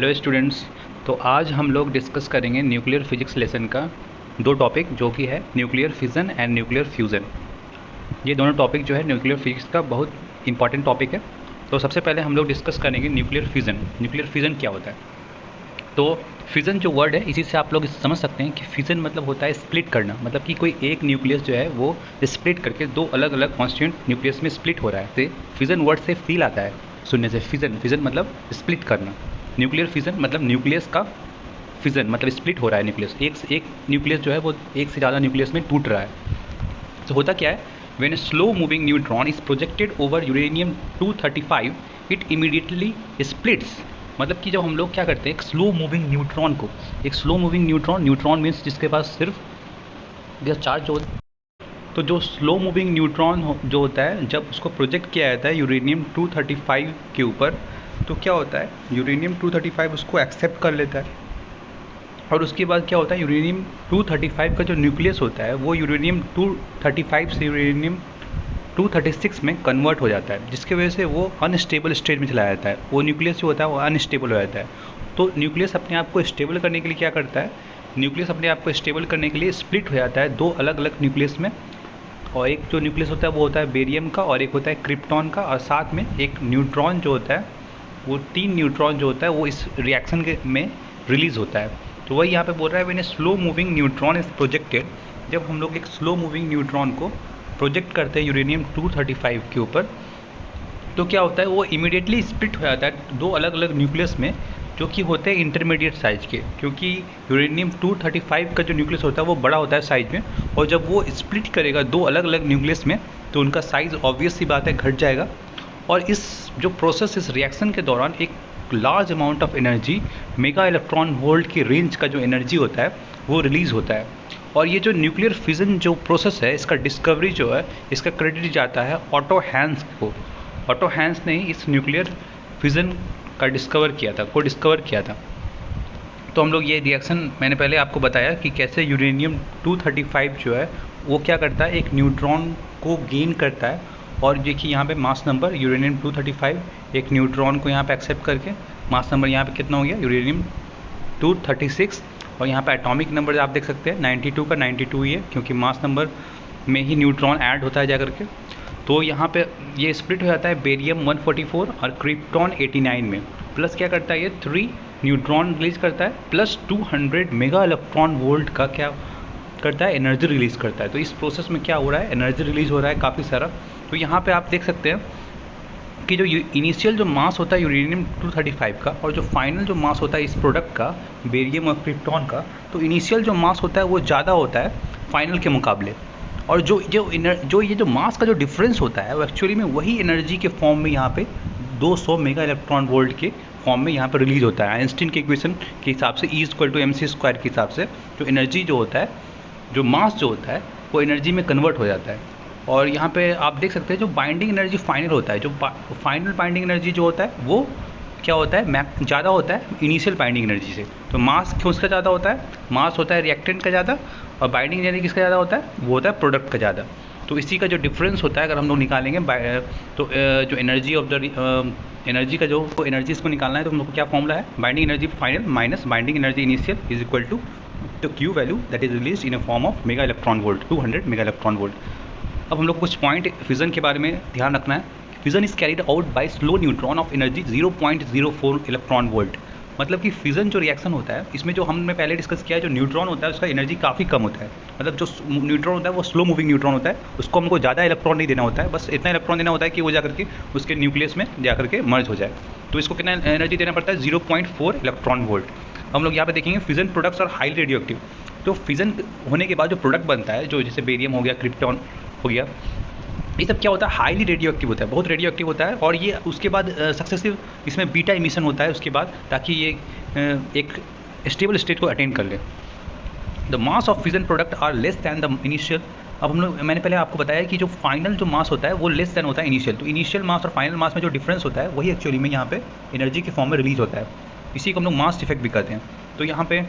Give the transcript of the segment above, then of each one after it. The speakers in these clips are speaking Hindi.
Hello students. तो आज हम लोग डिस्कस करेंगे न्यूक्लियर फिजिक्स लेसन का दो टॉपिक, जो कि है nuclear fission and nuclear fusion. ये दोनों टॉपिक जो है न्यूक्लियर फिजिक्स का बहुत इंपॉर्टेंट टॉपिक है। तो सबसे पहले हम लोग डिस्कस करेंगे न्यूक्लियर फिज़न। न्यूक्लियर फिज़न क्या होता है? तो फिज़न जो वर्ड है, इसी से आप लोग समझ सकते हैं कि फिज़न मतलब होता है स्प्लिट करना, मतलब कि कोई एक न्यूक्लियस जो है वो स्प्लिट करके दो अलग अलग कॉन्स्टिट्यूएंट न्यूक्लियस में स्प्लिट हो रहा है। फिज़न वर्ड से फील आता है सुनने से। फिज़न मतलब स्प्लिट करना। न्यूक्लियर फिज़न मतलब न्यूक्लियस का फिज़न मतलब स्प्लिट हो रहा है न्यूक्लियस। एक न्यूक्लियस जो है वो एक से ज़्यादा न्यूक्लियस में टूट रहा है। तो होता क्या है, when a slow moving neutron is projected over uranium 235 it immediately splits. मतलब कि जब हम लोग क्या करते हैं, एक स्लो मूविंग न्यूट्रॉन को, एक स्लो मूविंग न्यूट्रॉन मीन्स जिसके पास सिर्फ चार्ज जो, तो जो स्लो मूविंग न्यूट्रॉन जो होता है, जब उसको प्रोजेक्ट किया जाता है यूरेनियम 235 के ऊपर, तो क्या होता है, यूरेनियम 235 उसको एक्सेप्ट कर लेता है। और उसके बाद क्या होता है, यूरेनियम 235 का जो न्यूक्लियस होता है वो यूरेनियम 235 से यूरेनियम 236 में कन्वर्ट हो जाता है, जिसकी वजह से वो अनस्टेबल स्टेट में चला जाता है। वो न्यूक्लियस जो होता है वो अनस्टेबल हो जाता है। तो न्यूक्लियस अपने आप को स्टेबल करने के लिए क्या करता है, न्यूक्लियस अपने आप को स्टेबल करने के लिए स्प्लिट हो जाता है दो अलग अलग न्यूक्लियस में। और एक जो न्यूक्लियस होता है वो होता है बेरियम का, और एक होता है क्रिप्टॉन का, और साथ में एक न्यूट्रॉन जो होता है, वो 3 न्यूट्रॉन जो होता है वो इस रिएक्शन के में रिलीज़ होता है। तो वही यहाँ पे बोल रहा है, when a slow moving neutron is projected, जब हम लोग एक स्लो मूविंग न्यूट्रॉन को प्रोजेक्ट करते हैं यूरेनियम 235 के ऊपर, तो क्या होता है, वो इमीडिएटली स्प्लिट हो जाता है दो अलग अलग न्यूक्लियस में, जो कि होते हैं इंटरमीडिएट साइज के। क्योंकि यूरेनियम 235 का जो न्यूक्लियस होता है वो बड़ा होता है साइज में, और जब वो स्प्लिट करेगा दो अलग अलग न्यूक्लियस में, तो उनका साइज़ ऑब्वियस सी बात है घट जाएगा। और इस जो प्रोसेस, इस रिएक्शन के दौरान एक large amount of energy, mega electron volt की रेंज का जो एनर्जी होता है वो रिलीज़ होता है। और ये जो न्यूक्लियर फिज़न जो प्रोसेस है, इसका डिस्कवरी जो है, इसका क्रेडिट जाता है ऑटो हैंस को। ऑटो हैंस ने इस न्यूक्लियर फिज़न का डिस्कवर किया था। तो हम लोग ये रिएक्शन, मैंने पहले आपको बताया कि कैसे यूरेनियम 235 जो है वो क्या करता है, एक न्यूट्रॉन को गेन करता है। और देखिए यहाँ पे मास नंबर यूरेनियम 235 एक न्यूट्रॉन को यहाँ पे एक्सेप्ट करके मास नंबर यहाँ पे कितना हो गया, यूरेनियम 236। और यहाँ पे एटॉमिक नंबर आप देख सकते हैं 92 का 92 ही है, क्योंकि मास नंबर में ही न्यूट्रॉन ऐड होता है जा करके। तो यहाँ पे ये स्प्लिट हो जाता है बेरियम 144 और क्रिप्टॉन 89 में। प्लस क्या करता है, ये 3 न्यूट्रॉन रिलीज करता है, प्लस 200 मेगा इलेक्ट्रॉन वोल्ट का क्या करता है, एनर्जी रिलीज़ करता है। तो इस प्रोसेस में क्या हो रहा है, एनर्जी रिलीज़ हो रहा है काफ़ी सारा। तो यहाँ पे आप देख सकते हैं कि जो इनिशियल जो मास होता है यूरेनियम 235 का, और जो फाइनल जो मास होता है इस प्रोडक्ट का, बेरियम और क्रिप्टॉन का, तो इनिशियल जो मास होता है वो ज़्यादा होता है फाइनल के मुकाबले। और जो मास का जो डिफरेंस होता है वो एक्चुअली में वही एनर्जी के फॉर्म में यहाँ पे 200 मेगा इलेक्ट्रॉन वोल्ट के फॉर्म में यहाँ पर रिलीज होता है। आइंस्टीन के इक्वेशन के हिसाब से E=mc² के हिसाब से जो एनर्जी जो होता है, जो मास जो होता है, वो एनर्जी में कन्वर्ट हो जाता है। और यहाँ पे आप देख सकते हैं जो बाइंडिंग एनर्जी फाइनल होता है, जो फाइनल बाइंडिंग एनर्जी जो होता है वो क्या होता है, ज़्यादा होता है इनिशियल बाइंडिंग एनर्जी से। तो मास क्यों उसका ज़्यादा होता है, मास होता है रिएक्टेंट का ज़्यादा, और बाइंडिंग एनर्जी किसका ज़्यादा होता है, वो होता है प्रोडक्ट का ज़्यादा। तो इसी का जो डिफरेंस होता है अगर हम लोग निकालेंगे, तो जो एनर्जी ऑफ द एनर्जी का जो एनर्जी इसको निकालना है, तो हम लोग को क्या फॉर्मूला है, binding energy final minus binding energy initial is equal to the Q value that is release in a form of mega electron volt, 200 mega electron volt. अब हम लोग को कुछ पॉइंट फिज़न के बारे में ध्यान रखना है। Fission is carried out by slow neutron of energy 0.04 electron volt. मतलब कि फिज़न जो रिएक्शन होता है, इसमें जो हमने पहले डिस्कस किया है, जो न्यूट्रॉन होता है उसका एनर्जी काफ़ी कम होता है। मतलब जो न्यूट्रॉन होता है वो स्लो मूविंग न्यूट्रॉन होता है, उसको हमको ज़्यादा इलेक्ट्रॉन नहीं देना होता है, बस इतना इलेक्ट्रॉन देना होता है कि वो जाकर के उसके न्यूक्लियस में जाकर के मर्ज हो जाए। तो इसको कितना एनर्जी देना पड़ता है, 0.4 इलेक्ट्रॉन वोल्ट। हम लोग यहाँ पे देखेंगे फिज़न प्रोडक्ट्स और हाईली रेडियोएक्टिव। तो फिज़न होने के बाद जो प्रोडक्ट बनता है, जो जैसे बेरियम हो गया, क्रिप्टॉन हो गया, ये सब क्या होता है, हाईली रेडियो एक्टिव होता है, बहुत रेडियो एक्टिव होता है। और ये उसके बाद सक्सेसिव इसमें बीटा इमिशन होता है उसके बाद, ताकि ये एक स्टेबल स्टेट को अटेंड कर ले। The mass of fission product are less than the initial. अब हम लोग, मैंने पहले आपको बताया कि जो फाइनल जो मास होता है वो लेस दैन होता है इनिशियल। तो इनिशियल मास और फाइनल मास में जो डिफरेंस होता है वही एक्चुअली में यहाँ पे एनर्जी के फॉर्म में रिलीज होता है। इसी को हम लोग मास इफेक्ट भी कहते हैं। तो यहाँ पे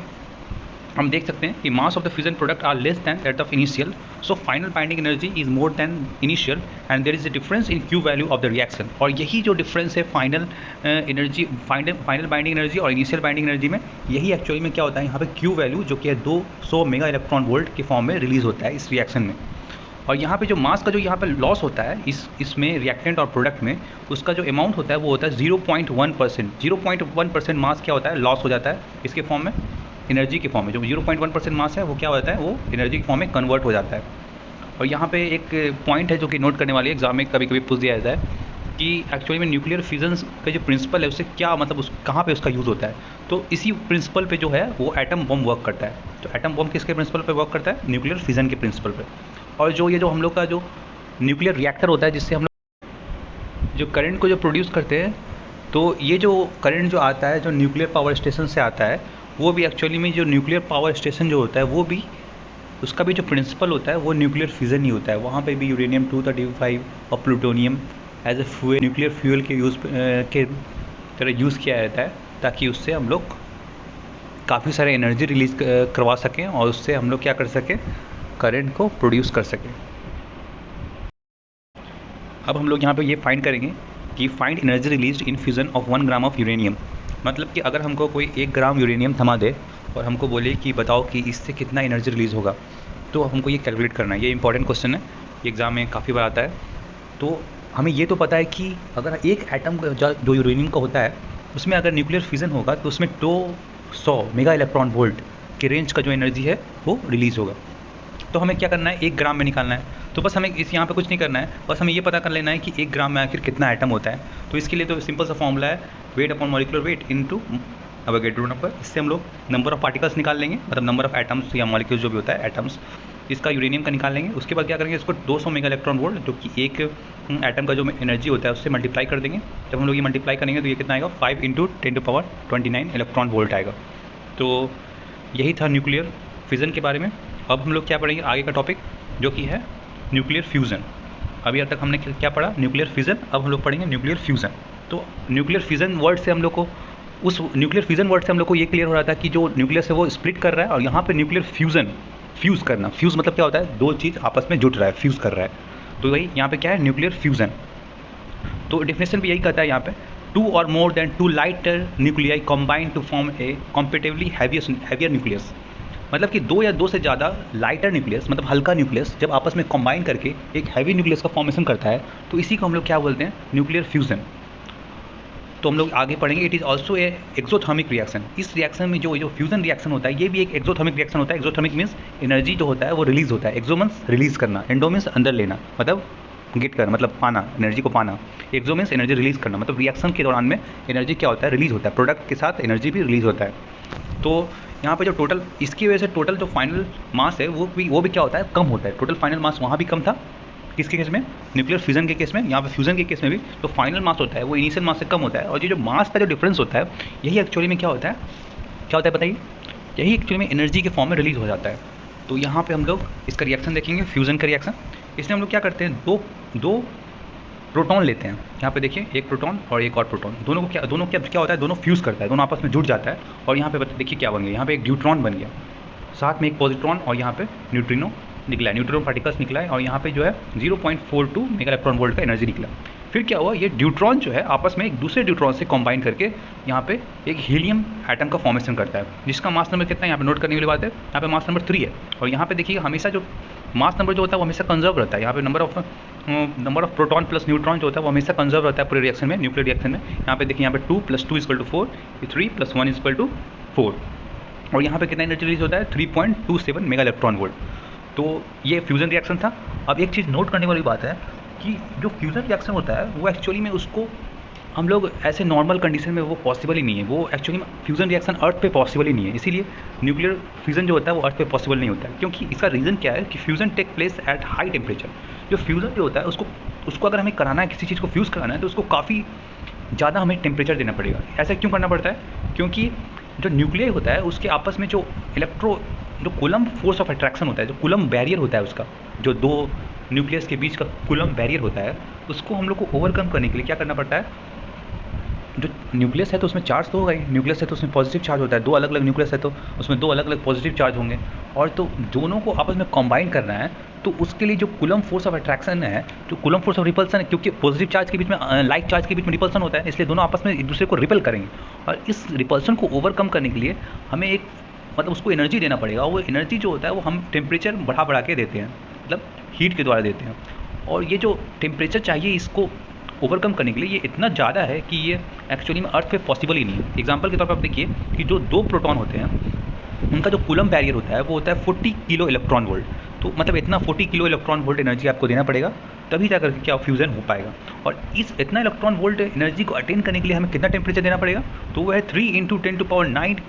हम देख सकते हैं कि mass of the fusion product are less than that of initial, so final binding energy is more than initial and there is a difference in Q value of the reaction. और यही जो डिफरेंस है final energy, final binding energy और इनिशियल बाइंडिंग एनर्जी में, यही एक्चुअली में क्या होता है यहाँ पे क्यू वैल्यू जो कि है 200 मेगा इलेक्ट्रॉन वोल्ट के फॉर्म में रिलीज होता है इस रिएक्शन में। और यहाँ पे जो मास का जो यहाँ पे लॉस होता है इसमें रिएक्टेंट और प्रोडक्ट में, उसका जो अमाउंट होता है वो होता है 0.1%। 0.1% मास क्या होता है, लॉस हो जाता है इसके फॉर्म में, एनर्जी के फॉर्म में। जो 0.1% मास है वो क्या होता है, वो एनर्जी के फॉर्म में कन्वर्ट हो जाता है। और यहाँ पे एक पॉइंट है जो कि नोट करने वाली एग्जाम में कभी कभी पूछ दिया जाता है कि एक्चुअली में न्यूक्लियर फिजन का जो प्रिंसिपल है उससे क्या मतलब, उस कहाँ पे उसका यूज़ होता है। तो इसी प्रिंसिपल पे जो है वो एटम बम वर्क करता है। तो एटम बम किसके प्रिंसिपल पे वर्क करता है, न्यूक्लियर फिजन के प्रिंसिपल पे। और जो ये जो हम लोग का जो न्यूक्लियर रिएक्टर होता है जिससे हम लोग जो करंट को जो प्रोड्यूस करते हैं, तो ये जो करंट जो आता है जो न्यूक्लियर पावर स्टेशन से आता है, वो भी एक्चुअली में जो न्यूक्लियर पावर स्टेशन जो होता है वो भी, उसका भी जो प्रिंसिपल होता है वो न्यूक्लियर फिजन ही होता है। वहाँ पे भी यूरेनियम 235 और plutonium as a fuel, nuclear fuel के के तरह यूज़ किया जाता है, ताकि उससे हम लोग काफ़ी सारे एनर्जी रिलीज करवा सकें और उससे हम लोग क्या कर सकें, करंट को प्रोड्यूस कर सकें। अब हम लोग यहाँ पे ये फाइंड करेंगे कि find energy release in fusion of 1 gram of uranium. मतलब कि अगर हमको कोई 1 ग्राम यूरेनियम थमा दे और हमको बोले कि बताओ कि इससे कितना एनर्जी रिलीज़ होगा, तो हमको ये कैलकुलेट करना है। ये इंपॉर्टेंट क्वेश्चन है, एग्ज़ाम में काफ़ी बार आता है। तो हमें ये तो पता है कि अगर एक एटम जो यूरेनियम का होता है उसमें अगर न्यूक्लियर फिजन होगा तो उसमें 200 मेगा इलेक्ट्रॉन वोल्ट के रेंज का जो एनर्जी है वो रिलीज़ होगा। तो हमें क्या करना है, 1 ग्राम में निकालना है। तो बस हमें इस यहाँ पे कुछ नहीं करना है, बस हमें ये पता कर लेना है कि 1 ग्राम में आखिर कितना एटम होता है। तो इसके लिए तो सिंपल सा फॉर्मूला है weight upon molecular weight into Avogadro number. इससे हम लोग नंबर ऑफ पार्टिकल्स निकाल लेंगे, मतलब नंबर ऑफ एटम्स या मॉलिक्यूल्स जो भी होता है एटम्स, इसका यूरेनियम का निकाल लेंगे। उसके बाद क्या करेंगे, इसको 200 मेगा इलेक्ट्रॉन वोल्ट जो कि एक एटम का जो एनर्जी होता है उससे मल्टीप्लाई कर देंगे। जब हम लोग ये मल्टीप्लाई करेंगे तो ये कितना आएगा, 5 × 10⁻29 इलेक्ट्रॉन वोल्ट आएगा। तो यही था न्यूक्लियर फिजन के बारे में। अब हम लोग क्या पढ़ेंगे आगे का टॉपिक, जो कि है न्यूक्लियर फ्यूज़न। अभी तक हमने क्या पढ़ा, न्यूक्लियर फिजन। अब हम लोग पढ़ेंगे न्यूक्लियर फ्यूज़न। तो न्यूक्लियर फिजन वर्ड से हम लोग को, उस न्यूक्लियर फिजन वर्ड से हम लोग को ये क्लियर हो रहा था कि जो न्यूक्लियस है वो स्प्लिट कर रहा है, और यहाँ पे न्यूक्लियर फ्यूज़न, फ्यूज़ करना, फ्यूज़ मतलब क्या होता है, दो चीज़ आपस में जुट रहा है, फ्यूज़ कर रहा है। तो वही यहाँ पे क्या है, न्यूक्लियर फ्यूज़न। तो डेफिनेशन भी यही कहता है यहाँ पे, 2 or more than 2 lighter nuclei combine to form a comparatively heavier nucleus। मतलब कि 2 या 2 से ज़्यादा लाइटर न्यूक्लियस, मतलब हल्का न्यूक्लियस, जब आपस में कंबाइन करके एक हैवी न्यूक्लियस का फॉर्मेशन करता है, तो इसी को हम लोग क्या बोलते हैं, न्यूक्लियर फ्यूज़न। तो हम लोग आगे पढ़ेंगे, it is also a exothermic reaction. इस रिएक्शन में जो फ्यूजन रिएक्शन होता है ये भी एक एक्सोथर्मिक रिएक्शन होता है। एक्सोथर्मिक मीन्स एनर्जी जो होता है वो रिलीज़ होता है। एक्सो मीन्स रिलीज़ करना, एंडो मीन्स अंदर लेना, मतलब गेट करना, मतलब पाना, एनर्जी को पाना। एक्सो मीन्स एनर्जी रिलीज़ करना, मतलब रिएक्शन के दौरान में एनर्जी क्या होता है, रिलीज़ होता है, प्रोडक्ट के साथ एनर्जी भी रिलीज़ होता है। तो यहाँ पे जो टोटल, इसकी वजह से टोटल जो फाइनल मास है वो भी क्या होता है, कम होता है। टोटल फाइनल मास वहाँ भी कम था, किसके केस में, न्यूक्लियर फ्यूजन के केस में। यहाँ पे फ्यूजन के केस में भी तो फाइनल मास होता है वो इनिशियल मास से कम होता है। और ये जो मास का जो डिफरेंस होता है, यही एक्चुअली में क्या होता है बताइए, यही एक्चुअली में एनर्जी के फॉर्म में रिलीज़ हो जाता है। तो यहाँ पे हम लोग इसका रिएक्शन देखेंगे, फ्यूजन का रिएक्शन। इसमें हम लोग क्या करते हैं, दो प्रोटॉन लेते हैं। यहाँ पे देखिए, एक प्रोटॉन और एक और प्रोटॉन, दोनों क्या होता है, दोनों फ्यूज़ करता है, दोनों आपस में जुड़ जाता है। और यहाँ पे देखिए क्या बन गया, यहाँ पे एक न्यूट्रॉन बन गया, साथ में एक पॉजिट्रॉन, और यहाँ पे न्यूट्रिनो निकला है, न्यूट्रॉन पार्टिकल्स निकला है। और यहाँ पे जो है 0.42 मेगा इलेक्ट्रॉन वोल्ट का एनर्जी निकला। फिर क्या हुआ, ये न्यूट्रॉन जो है आपस में एक दूसरे न्यूट्रॉन से कंबाइन करके यहाँ पे एक हीलियम एटम का फॉर्मेशन करता है, जिसका मास नंबर कितना है यहाँ पे नोट करने वाली बात है। यहाँ पे मास नंबर 3 है। और यहाँ पे देखिए हमेशा जो मास नंबर जो होता है वो हमेशा कंजर्व रहता है। यहाँ पे number of proton plus neutron जो होता है वो हमेशा कंजर्व रहता है पूरे रिएक्शन में, न्यूक्लियर रिएक्शन में। यहाँ पे देखिए, यहाँ पे 2 + 2 = 4, 3 + 1 = 4। और यहाँ पे कितना एनर्जी रिलीज होता है, 3.27 मेगा इलेक्ट्रॉन वोल्ट। तो ये फ्यूज़न रिएक्शन था। अब एक चीज़ नोट करने वाली बात है कि जो फ्यूज़न रिएक्शन होता है वो एक्चुअली में उसको हम लोग ऐसे नॉर्मल कंडीशन में वो पॉसिबल ही नहीं है। वो एक्चुअली में फ्यूज़न रिएक्शन अर्थ पे पॉसिबल ही नहीं है। इसीलिए न्यूक्लियर फ्यूज़न जो होता है वो अर्थ पे पॉसिबल नहीं होता है, क्योंकि इसका रीज़न क्या है कि fusion take place at high temperature. जो फ्यूज़न जो होता है उसको अगर हमें कराना है, किसी चीज़ को फ्यूज़ कराना है, तो उसको काफ़ी ज़्यादा हमें टेम्परेचर देना पड़ेगा। ऐसा क्यों करना पड़ता है, क्योंकि जो न्यूक्लियर होता है उसके आपस में जो कूलम्ब फोर्स ऑफ अट्रैक्शन होता है, जो कूलम्ब बैरियर होता है उसका, जो दो न्यूक्लियस के बीच का कूलम्ब बैरियर होता है, उसको हम लोग को ओवरकम करने के लिए क्या करना पड़ता है, जो न्यूक्लियस है तो उसमें चार्ज तो होगा ही, न्यूक्लियस है तो उसमें पॉजिटिव चार्ज होता है, दो अलग अलग न्यूक्लियस है तो उसमें दो अलग अलग पॉजिटिव चार्ज होंगे, और तो दोनों को आपस में कंबाइन करना है, तो उसके लिए जो कूलम फोर्स ऑफ अट्रैक्शन है, जो कूलम फोर्स ऑफ रिपल्सन है, क्योंकि पॉजिटिव चार्ज के बीच में लाइक चार्ज के बीच में रिपल्सन होता है, इसलिए दोनों आपस में एक दूसरे को रिपल करेंगे, और इस रिपल्सन को ओवरकम करने के लिए हमें एक मतलब उसको एनर्जी देना पड़ेगा, और वो एनर्जी जो होता है वो हम टेम्परेचर बढ़ा के देते हैं, मतलब हीट के द्वारा देते हैं, और ये जो टेम्परेचर चाहिए इसको ओवरकम करने के लिए ये इतना ज़्यादा है कि ये एक्चुअली में अर्थ पे पॉसिबल ही नहीं है। एग्जांपल के तौर पर आप देखिए कि जो दो प्रोटॉन होते हैं उनका जो कूलम बैरियर होता है वो होता है 40 किलो इलेक्ट्रॉन वोल्ट, तो मतलब इतना 40 किलो इलेक्ट्रॉन वोल्ट एनर्जी आपको देना पड़ेगा, तभी जा करके क्या फ्यूज़न हो पाएगा। और इस इतना इलेक्ट्रॉन वोल्ट एनर्जी को अटेन करने के लिए हमें कितना टेम्परेचर देना पड़ेगा, तो वो है 3 × 10⁹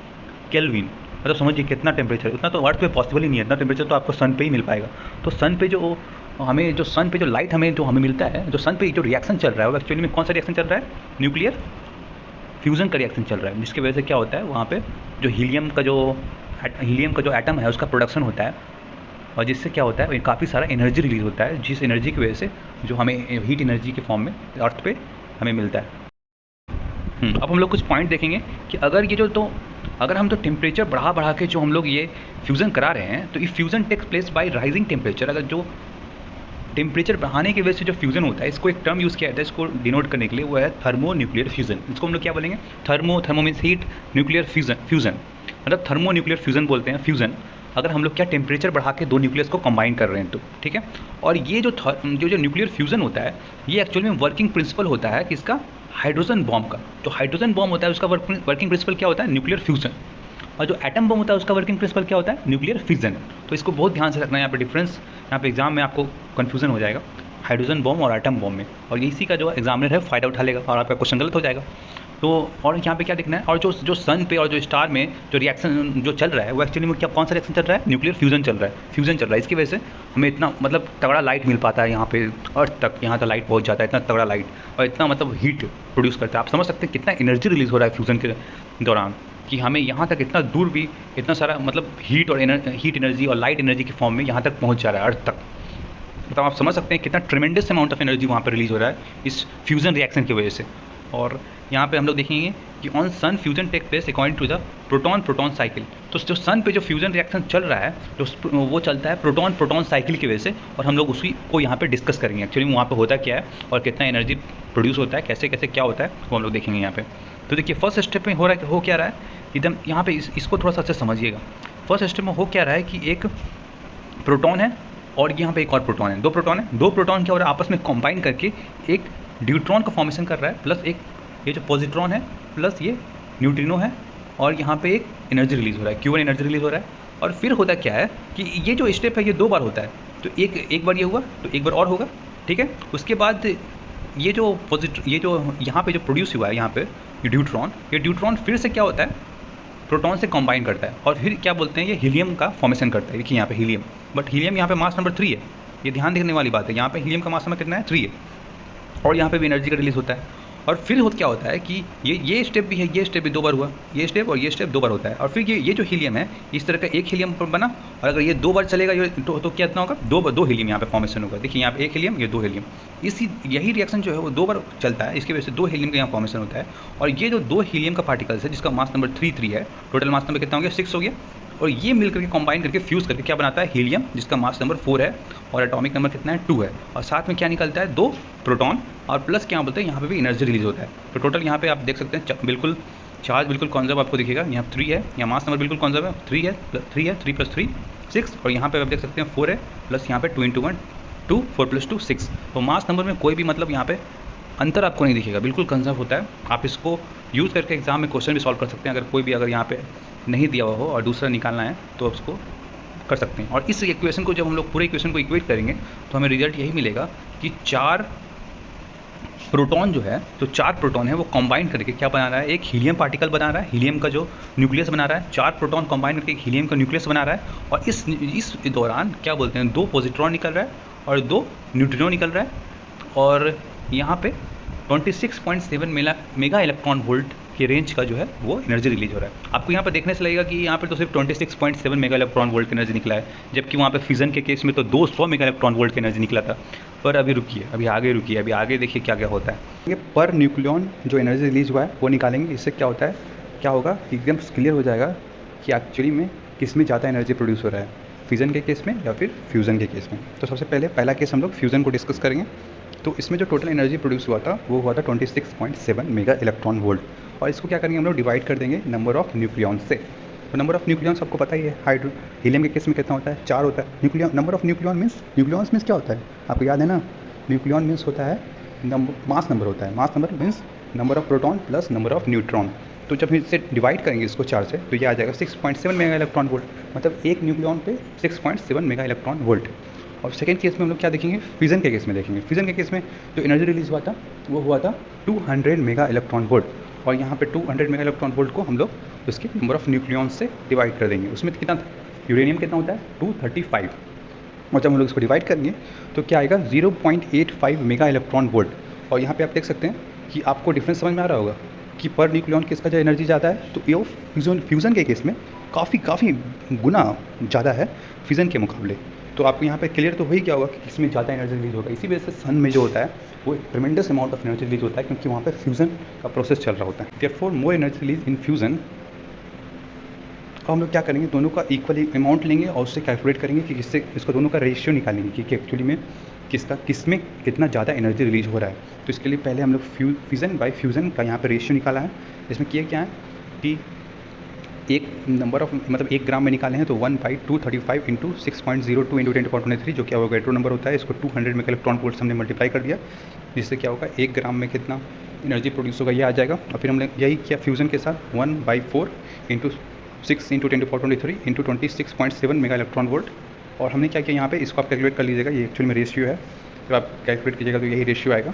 केल्विन, मतलब समझिए कितना टेम्परेचर, उतना तो अर्थ पे पॉसिबल ही नहीं है, इतना टेम्परेचर तो आपको सन पे ही मिल पाएगा। तो सन पे जो सन पे जो लाइट हमें मिलता है, जो सन पे जो रिएक्शन चल रहा है वो एक्चुअली में कौन सा रिएक्शन चल रहा है, न्यूक्लियर फ्यूज़न का रिएक्शन चल रहा है, जिसकी वजह से क्या होता है वहाँ पे जो हीलियम का जो एटम है उसका प्रोडक्शन होता है, और जिससे क्या होता है काफ़ी सारा एनर्जी रिलीज होता है, जिस एनर्जी की वजह से जो हमें हीट एनर्जी के फॉर्म में अर्थ पे हमें मिलता है। अब हम लोग कुछ पॉइंट देखेंगे कि अगर हम तो टेम्परेचर बढ़ा के जो हम लोग ये फ्यूज़न करा रहे हैं, तो ये fusion takes place by rising temperature. अगर जो टेम्परेचर बढ़ाने की वजह से जो फ्यूज़न होता है, इसको एक टर्म यूज़ किया जाता है इसको डिनोट करने के लिए, वो है थर्मो न्यूक्लियर फ्यूज़न। इसको हम लोग क्या बोलेंगे, thermo means heat, nuclear fusion मतलब थर्मो न्यूक्लियर फ्यूज़न बोलते हैं फ्यूज़न, अगर हम लोग क्या टेम्परेचर बढ़ा के दो न्यूक्लियस को कंबाइन कर रहे हैं तो, ठीक है। और ये जो न्यूक्लियर फ्यूज़न होता है ये एक्चुअली में वर्किंग प्रिंसिपल होता है किसका, हाइड्रोजन बॉम्ब का। तो हाइड्रोजन बॉम्ब होता है उसका वर्किंग प्रिंसिपल क्या होता है, न्यूक्लियर फ्यूज़न, और जो एटम बम होता है उसका वर्किंग प्रिंसिपल क्या होता है, न्यूक्लियर फिजन। तो इसको बहुत ध्यान से रखना है, यहाँ पे डिफरेंस, यहाँ पे एग्जाम में आपको कन्फ्यूजन हो जाएगा हाइड्रोजन बम और एटम बम में, और इसी का जो एग्जामिनर है फ़ायदा उठा लेगा और आपका क्वेश्चन गलत हो जाएगा। तो और यहाँ पे क्या देखना है, और जो सन पे और जो स्टार में जो रिएक्शन जो चल रहा है वो एक्चुअली में क्या कौन सा रिएक्शन चल रहा है, न्यूक्लियर फ्यूज़न चल रहा है। इसकी वजह से हमें इतना मतलब तगड़ा लाइट मिल पाता है यहाँ पे अर्थ तक, यहाँ तक लाइट पहुँच जाता है, इतना तगड़ा लाइट, और इतना मतलब हीट प्रोड्यूस करता है। आप समझ सकते हैं कितना एनर्जी रिलीज़ हो रहा है फ्यूज़न के दौरान, कि हमें यहाँ तक इतना दूर भी इतना सारा मतलब हीट एनर्जी और लाइट एनर्जी के फॉर्म में यहाँ तक पहुँच जा रहा है अर्थ तक। मतलब आप समझ सकते हैं कितना ट्रिमेंडस अमाउंट ऑफ एनर्जी वहाँ पर रिलीज़ हो रहा है इस फ्यूज़न रिएक्शन की वजह से। और यहाँ पे हम लोग देखेंगे कि on sun fusion take place according to the proton cycle. तो जो सन पे जो फ्यूजन रिएक्शन चल रहा है वो चलता है प्रोटॉन साइकिल की वजह से, और हम लोग उसी को यहाँ पे डिस्कस करेंगे एक्चुअली वहाँ पे होता क्या है और कितना एनर्जी प्रोड्यूस होता है, कैसे कैसे क्या होता है वो हम लोग देखेंगे यहाँ पे। तो देखिए फर्स्ट स्टेप में हो क्या रहा है एकदम यहाँ पे इसको थोड़ा सा अच्छे समझिएगा। फर्स्ट स्टेप में हो क्या रहा है कि एक प्रोटॉन है और यहाँ पे एक और प्रोटॉन है, दो प्रोटॉन क्या हो रहा है आपस में कंबाइन करके एक ड्यूट्रॉन का फॉर्मेशन कर रहा है, प्लस एक ये जो पॉजिट्रॉन है प्लस ये न्यूट्रिनो है, और यहाँ पे एक एनर्जी रिलीज़ हो रहा है, Q1 एनर्जी रिलीज़ हो रहा है। और फिर होता क्या है कि ये जो स्टेप है ये दो बार होता है, तो एक बार ये हुआ तो एक बार और होगा, ठीक है। उसके बाद ये जो यहाँ पे जो प्रोड्यूस हुआ है यहाँ पे ये ड्यूट्रॉन फिर से क्या होता है प्रोटॉन से कंबाइन करता है, और फिर क्या बोलते हैं ये हीलियम का फॉर्मेशन करता है। देखिए यहाँ पे हीलियम, बट हीलियम यहाँ पे मास नंबर 3 है, ये ध्यान देखने वाली बात है। यहाँ पे हीलियम का मास नंबर कितना है 3 है, और यहाँ पे भी एनर्जी का रिलीज़ होता है। और फिर क्या होता है कि ये स्टेप भी है, ये स्टेप भी दो बार हुआ, ये स्टेप और ये स्टेप दो बार होता है। और फिर ये जो हीलियम है इस तरह का एक हीलियम बना, और अगर ये दो बार चलेगा तो क्या इतना होगा, दो हीलियम यहाँ पे फॉर्मेशन होगा। देखिए यहाँ पे एक हीलियम, ये दो हीलियम, यही रिएक्शन जो है वो दो बार चलता है, इसकी वजह से दो हीलियम का यहाँ फॉर्मेशन होता है। और ये जो दो हीलियम का पार्टिकल्स है जिसका मास नंबर 3 है, टोटल मास नंबर कितना हो गया 6 हो गया, और ये मिल करके कंबाइन करके फ्यूज़ करके क्या बनाता है हीलियम, जिसका मास नंबर 4 है और एटॉमिक नंबर कितना है 2 है, और साथ में क्या निकलता है 2 प्रोटॉन, और प्लस क्या बोलते हैं यहाँ पे भी एनर्जी रिलीज़ होता है। तो टोटल यहाँ पे आप देख सकते हैं बिल्कुल चार्ज बिल्कुल कॉन्जर्व आपको दिखेगा, यहाँ 3 है, यहाँ मास नंबर बिल्कुल कॉन्जर्व है, 3 है 3 + 3 6, और यहाँ पे आप देख सकते हैं 4 है, प्लस यहाँ पे 2 × 1 2 4 + 2 6। तो मास नंबर में कोई भी मतलब यहाँ पे अंतर आपको नहीं दिखेगा, बिल्कुल कंजर्व होता है। आप इसको यूज़ करके एग्जाम में क्वेश्चन भी सॉल्व कर सकते हैं, अगर यहाँ पे नहीं दिया हुआ हो और दूसरा निकालना है तो उसको कर सकते हैं। और इस इक्वेशन को जब हम लोग पूरे इक्वेशन को इक्वेट करेंगे तो हमें रिजल्ट यही मिलेगा कि 4 प्रोटॉन जो है, जो 4 प्रोटॉन है वो कंबाइन करके क्या बना रहा है, एक हीलियम पार्टिकल बना रहा है, हीलियम का जो न्यूक्लियस बना रहा है। 4 प्रोटॉन कंबाइन करके एक हीलियम का न्यूक्लियस बना रहा है, और इस दौरान क्या बोलते हैं 2 पॉजिट्रॉन निकल रहा है और 2 न्यूट्रिनो निकल रहा है, और यहाँ पे 26.7 मेगा इलेक्ट्रॉन वोल्ट के रेंज का जो है वो एनर्जी रिलीज हो रहा है। आपको यहाँ पर देखने से लगेगा कि यहाँ पर तो सिर्फ 26.7 मेगा इलेक्ट्रॉन वोल्ट की एनर्जी निकला है, जबकि वहाँ पे फिजन के केस में तो 200 मेगा इलेक्ट्रॉन वोल्ट की एनर्जी निकला था। पर अभी रुकिए, अभी आगे देखिए क्या क्या होता है। ये पर न्यूक्लियन जो एनर्जी रिलीज हुआ है वो निकालेंगे। इससे क्या होता है, क्या होगा कि एकदम क्लियर हो जाएगा कि एक्चुअली में किस में ज़्यादा एनर्जी प्रोड्यूस हो रहा है, फिजन के केस में या फिर फ्यूज़न के केस में। तो सबसे पहला केस हम लोग फ्यूज़न को डिस्कस करेंगे। तो इसमें जो टोटल एनर्जी प्रोड्यूस हुआ था वो हुआ था 26.7 मेगा इलेक्ट्रॉन वोल्ट। और इसको क्या करेंगे हम लोग, डिवाइड कर देंगे नंबर ऑफ़ न्यूक्लियन से। तो नंबर ऑफ़ न्यूक्लियन आपको पता ही है, हीलियम के केस में कितना होता है, 4 होता है। नंबर ऑफ़ न्यूक्लियन मीन्स क्या होता है, आपको याद है ना, न्यूक्लियन मीन्स होता है मास नंबर होता है। Mass number means number of proton plus number of neutron. तो जब इसे डिवाइड करेंगे इसको 4 से तो ये आ जाएगा 6.7 मेगा इलेक्ट्रॉन वोल्ट, मतलब एक न्यूक्लियन पे 6.7 मेगा इलेक्ट्रॉन वोल्ट। और सेकेंड केस में हम लोग क्या देखेंगे, फिजन के केस में देखेंगे। फिजन के केस में जो एनर्जी रिलीज हुआ था वो हुआ था 200 मेगा इलेक्ट्रॉन वोल्ट। और यहाँ पे 200 मेगा इलेक्ट्रॉन वोल्ट को हम लोग उसके नंबर ऑफ न्यूक्लियन से डिवाइड कर देंगे। उसमें कितना था, यूरेनियम कितना होता है 235। और जब हम लोग इसको डिवाइड करेंगे तो क्या आएगा 0.85 मेगा इलेक्ट्रॉन वोल्ट। और यहाँ पे आप देख सकते हैं कि आपको डिफरेंस समझ में आ रहा होगा कि पर न्यूक्लियन किसका जो एनर्जी ज़्यादा है, तो ये फ्यूज़न के केस में काफ़ी गुना ज़्यादा है फिजन के मुकाबले। तो आपको यहाँ पे क्लियर तो हो ही क्या होगा कि किसमें ज़्यादा एनर्जी रिलीज होगा। इसी वजह से सन में जो होता है वो tremendous amount of energy release होता है, क्योंकि वहाँ पे फ्यूज़न का प्रोसेस चल रहा होता है। देयरफॉर मोर एनर्जी रिलीज इन फ्यूज़न। हम लोग क्या करेंगे, दोनों का इक्वली अमाउंट लेंगे और उससे कैलकुलेट करेंगे कि किससे इसको दोनों का रेशियो निकालेंगे कि एक्चुअली में किसमें कितना ज़्यादा एनर्जी रिलीज हो रहा है। तो इसके लिए पहले हम लोग फिजन बाय फ्यूज़न का यहाँ पे रेशियो निकाला है। इसमें किया क्या है कि एक नंबर ऑफ मतलब 1 ग्राम में निकाले हैं तो 1/235 इंटू 6.02 इंटू 10⁻23 जो क्या होगा एटो नंबर होता है। इसको 200 मेगा इलेक्ट्रॉन वोल्ट हमने मल्टीप्लाई कर दिया, जिससे क्या होगा 1 ग्राम में कितना एनर्जी प्रोड्यूस होगा ये आ जाएगा। और फिर हमने यही किया फ्यूज़न के साथ 1/4 into 6 into 10⁻23 into 26.7 mega electron volt. और हमने क्या किया यहाँ पे, इसको आप कैलकुलेट कर लीजिएगा, ये एक्चुअली में रेशियो है। जब आप कैलकुलेट कीजिएगा तो यही रेशियो आएगा।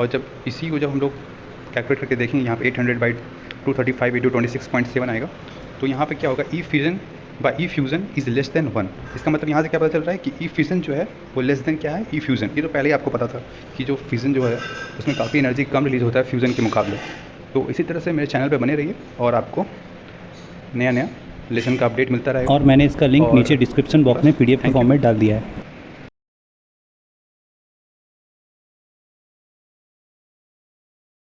और जब इसी को जब हम लोग कैलकुलेट करके देखेंगे यहाँ पे 800/235 इंटू 26.7 आएगा। तो यहाँ पे क्या होगा, ई फ्यूज़न इज़ लेस देन 1। इसका मतलब यहाँ से क्या पता चल रहा है कि ई फ्यूज़न जो है वो लेस देन क्या है, ई फ्यूज़न। ये तो पहले ही आपको पता था कि जो फ्यूज़न जो है उसमें काफ़ी एनर्जी कम रिलीज़ होता है फ्यूज़न के मुकाबले। तो इसी तरह से मेरे चैनल पर बने रहिए और आपको नया लेसन का अपडेट मिलता रहेगा। और मैंने इसका लिंक नीचे डिस्क्रिप्शन बॉक्स में PDF के फॉर्म में डाल दिया है।